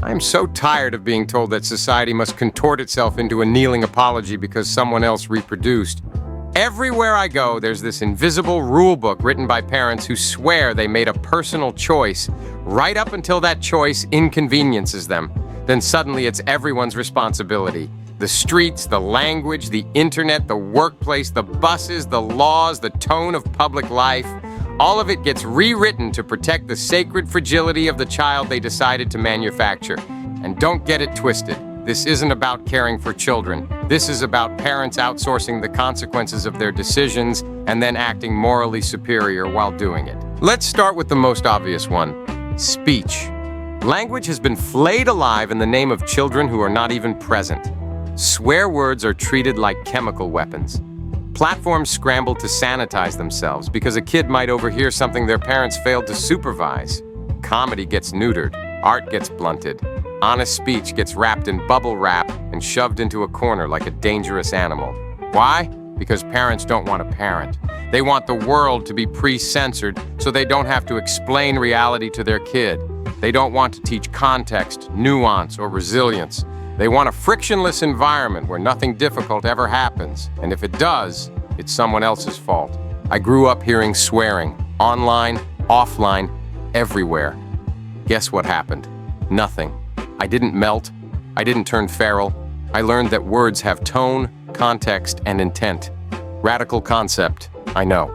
I am so tired of being told that society must contort itself into a kneeling apology because someone else reproduced. Everywhere I go, there's this invisible rule book written by parents who swear they made a personal choice right up until that choice inconveniences them. Then suddenly it's everyone's responsibility. The streets, the language, the internet, the workplace, the buses, the laws, the tone of public life. All of it gets rewritten to protect the sacred fragility of the child they decided to manufacture. And don't get it twisted. This isn't about caring for children. This is about parents outsourcing the consequences of their decisions and then acting morally superior while doing it. Let's start with the most obvious one: speech. Language has been flayed alive in the name of children who are not even present. Swear words are treated like chemical weapons. Platforms scramble to sanitize themselves because a kid might overhear something their parents failed to supervise. Comedy gets neutered, art gets blunted. Honest speech gets wrapped in bubble wrap and shoved into a corner like a dangerous animal. Why? Because parents don't want to parent. They want the world to be pre-censored so they don't have to explain reality to their kid. They don't want to teach context, nuance, or resilience. They want a frictionless environment where nothing difficult ever happens, and if it does, it's someone else's fault. I grew up hearing swearing, online, offline, everywhere. Guess what happened? Nothing. I didn't melt. I didn't turn feral. I learned that words have tone, context, and intent. Radical concept, I know.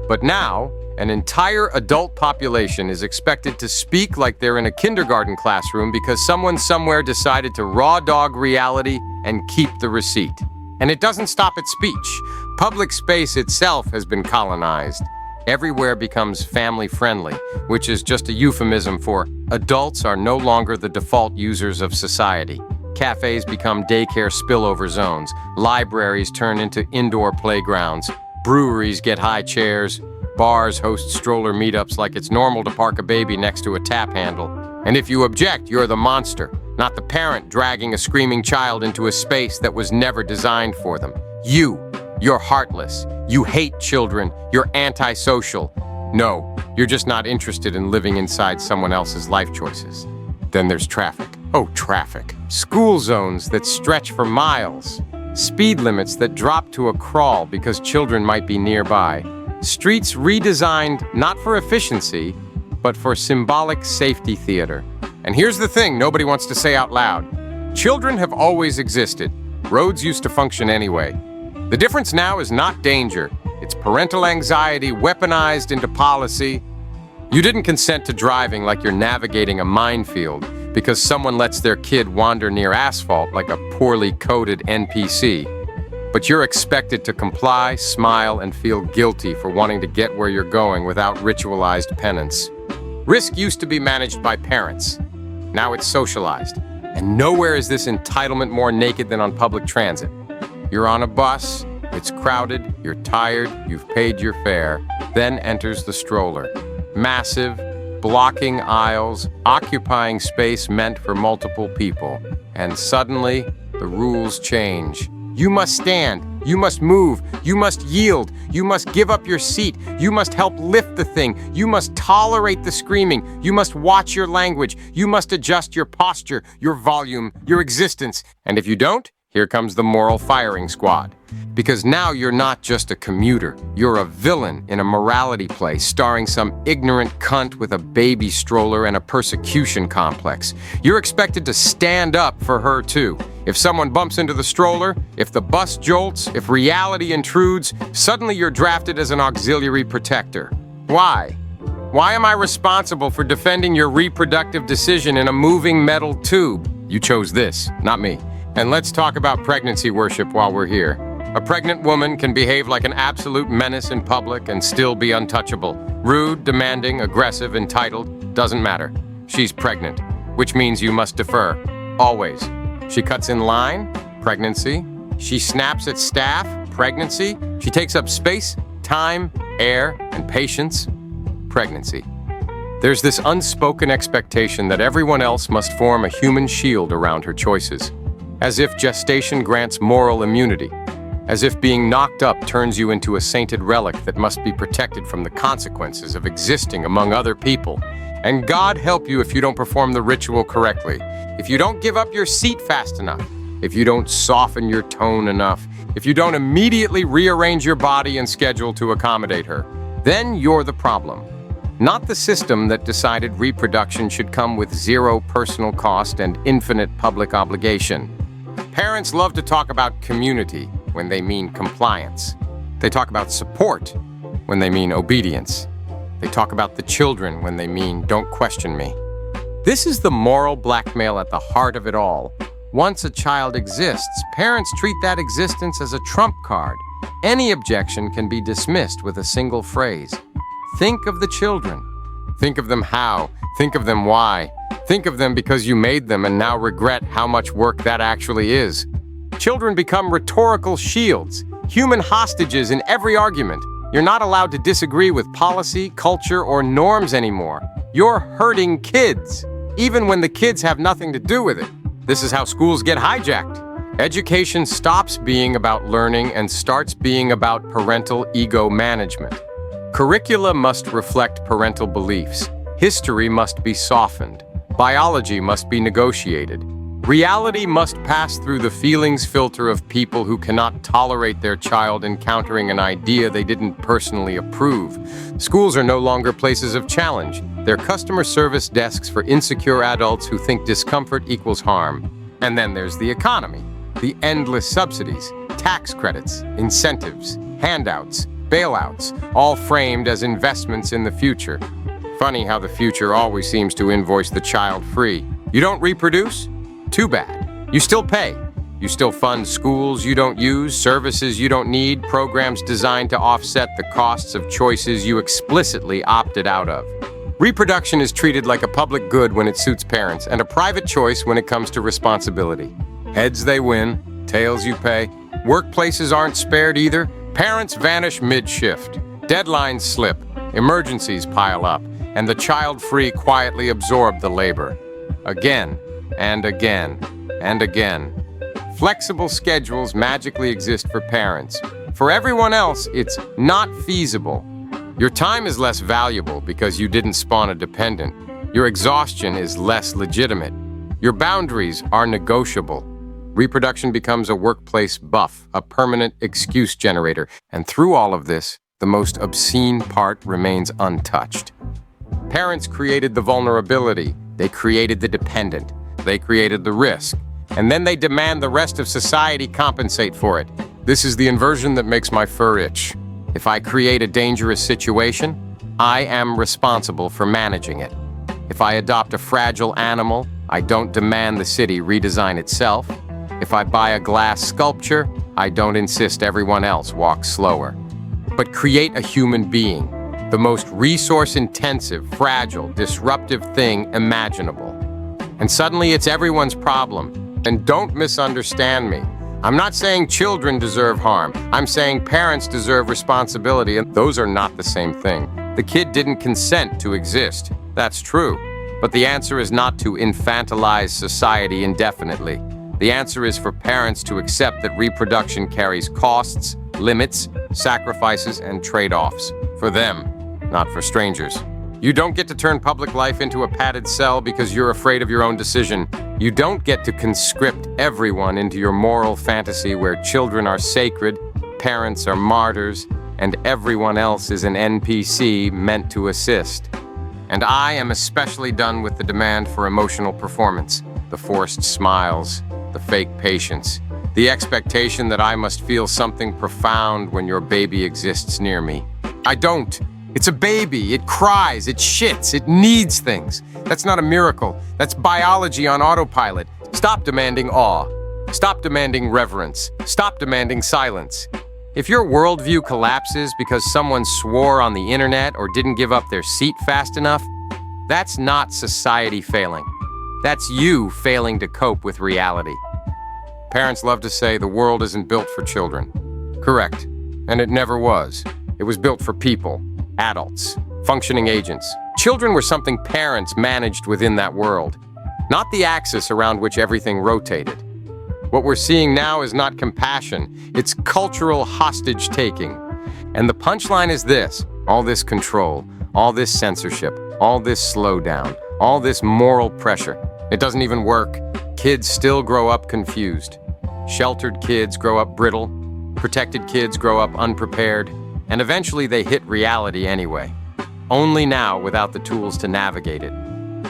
But now, an entire adult population is expected to speak like they're in a kindergarten classroom because someone somewhere decided to raw dog reality and keep the receipt. And it doesn't stop at speech. Public space itself has been colonized. Everywhere becomes family-friendly, which is just a euphemism for adults are no longer the default users of society. Cafes become daycare spillover zones. Libraries turn into indoor playgrounds. Breweries get high chairs. Bars host stroller meetups like it's normal to park a baby next to a tap handle. And if you object, you're the monster, not the parent dragging a screaming child into a space that was never designed for them. You're heartless. You hate children. You're antisocial. No, you're just not interested in living inside someone else's life choices. Then there's traffic. Oh, traffic. School zones that stretch for miles. Speed limits that drop to a crawl because children might be nearby. Streets redesigned not for efficiency, but for symbolic safety theater. And here's the thing nobody wants to say out loud. Children have always existed. Roads used to function anyway. The difference now is not danger. It's parental anxiety weaponized into policy. You didn't consent to driving like you're navigating a minefield because someone lets their kid wander near asphalt like a poorly coded NPC. But you're expected to comply, smile, and feel guilty for wanting to get where you're going without ritualized penance. Risk used to be managed by parents. Now it's socialized. And nowhere is this entitlement more naked than on public transit. You're on a bus, it's crowded, you're tired, you've paid your fare. Then enters the stroller. Massive, blocking aisles, occupying space meant for multiple people. And suddenly, the rules change. You must stand, you must move, you must yield, you must give up your seat, you must help lift the thing, you must tolerate the screaming, you must watch your language, you must adjust your posture, your volume, your existence. And if you don't, here comes the moral firing squad. Because now you're not just a commuter, you're a villain in a morality play starring some ignorant cunt with a baby stroller and a persecution complex. You're expected to stand up for her too. If someone bumps into the stroller, if the bus jolts, if reality intrudes, suddenly you're drafted as an auxiliary protector. Why? Why am I responsible for defending your reproductive decision in a moving metal tube? You chose this, not me. And let's talk about pregnancy worship while we're here. A pregnant woman can behave like an absolute menace in public and still be untouchable. Rude, demanding, aggressive, entitled, doesn't matter. She's pregnant, which means you must defer. Always. She cuts in line, pregnancy. She snaps at staff, pregnancy. She takes up space, time, air, and patience, pregnancy. There's this unspoken expectation that everyone else must form a human shield around her choices. As if gestation grants moral immunity. As if being knocked up turns you into a sainted relic that must be protected from the consequences of existing among other people. And God help you if you don't perform the ritual correctly. If you don't give up your seat fast enough. If you don't soften your tone enough. If you don't immediately rearrange your body and schedule to accommodate her. Then you're the problem. Not the system that decided reproduction should come with zero personal cost and infinite public obligation. Parents love to talk about community when they mean compliance. They talk about support when they mean obedience. They talk about the children when they mean don't question me. This is the moral blackmail at the heart of it all. Once a child exists, parents treat that existence as a trump card. Any objection can be dismissed with a single phrase. Think of the children. Think of them how. Think of them why. Think of them because you made them and now regret how much work that actually is. Children become rhetorical shields, human hostages in every argument. You're not allowed to disagree with policy, culture, or norms anymore. You're hurting kids, even when the kids have nothing to do with it. This is how schools get hijacked. Education stops being about learning and starts being about parental ego management. Curricula must reflect parental beliefs. History must be softened. Biology must be negotiated. Reality must pass through the feelings filter of people who cannot tolerate their child encountering an idea they didn't personally approve. Schools are no longer places of challenge. They're customer service desks for insecure adults who think discomfort equals harm. And then there's the economy. The endless subsidies, tax credits, incentives, handouts, bailouts, all framed as investments in the future. Funny how the future always seems to invoice the child free. You don't reproduce? Too bad. You still pay. You still fund schools you don't use, services you don't need, programs designed to offset the costs of choices you explicitly opted out of. Reproduction is treated like a public good when it suits parents, and a private choice when it comes to responsibility. Heads they win, tails you pay. Workplaces aren't spared either. Parents vanish mid-shift. Deadlines slip. Emergencies pile up. And the child-free quietly absorb the labor. Again, and again, and again. Flexible schedules magically exist for parents. For everyone else, it's not feasible. Your time is less valuable because you didn't spawn a dependent. Your exhaustion is less legitimate. Your boundaries are negotiable. Reproduction becomes a workplace buff, a permanent excuse generator. And through all of this, the most obscene part remains untouched. Parents created the vulnerability. They created the dependent. They created the risk. And then they demand the rest of society compensate for it. This is the inversion that makes my fur itch. If I create a dangerous situation, I am responsible for managing it. If I adopt a fragile animal, I don't demand the city redesign itself. If I buy a glass sculpture, I don't insist everyone else walk slower. But create a human being, the most resource-intensive, fragile, disruptive thing imaginable. And suddenly it's everyone's problem. And don't misunderstand me. I'm not saying children deserve harm. I'm saying parents deserve responsibility, and those are not the same thing. The kid didn't consent to exist. That's true. But the answer is not to infantilize society indefinitely. The answer is for parents to accept that reproduction carries costs, limits, sacrifices, and trade-offs. For them, not for strangers. You don't get to turn public life into a padded cell because you're afraid of your own decision. You don't get to conscript everyone into your moral fantasy where children are sacred, parents are martyrs, and everyone else is an NPC meant to assist. And I am especially done with the demand for emotional performance, the forced smiles, the fake patience, the expectation that I must feel something profound when your baby exists near me. I don't. It's a baby. It cries. It shits. It needs things. That's not a miracle. That's biology on autopilot. Stop demanding awe. Stop demanding reverence. Stop demanding silence. If your worldview collapses because someone swore on the internet or didn't give up their seat fast enough, that's not society failing. That's you failing to cope with reality. Parents love to say the world isn't built for children. Correct. And it never was. It was built for people. Adults, functioning agents. Children were something parents managed within that world, not the axis around which everything rotated. What we're seeing now is not compassion, it's cultural hostage-taking. And the punchline is this: all this control, all this censorship, All this slowdown, all this moral pressure. It doesn't even work. Kids still grow up confused. Sheltered kids grow up brittle. Protected kids grow up unprepared. And eventually they hit reality anyway. Only now without the tools to navigate it.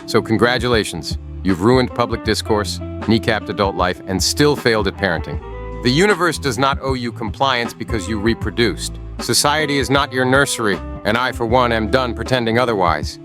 So congratulations. You've ruined public discourse, kneecapped adult life, and still failed at parenting. The universe does not owe you compliance because you reproduced. Society is not your nursery, and I, for one, am done pretending otherwise.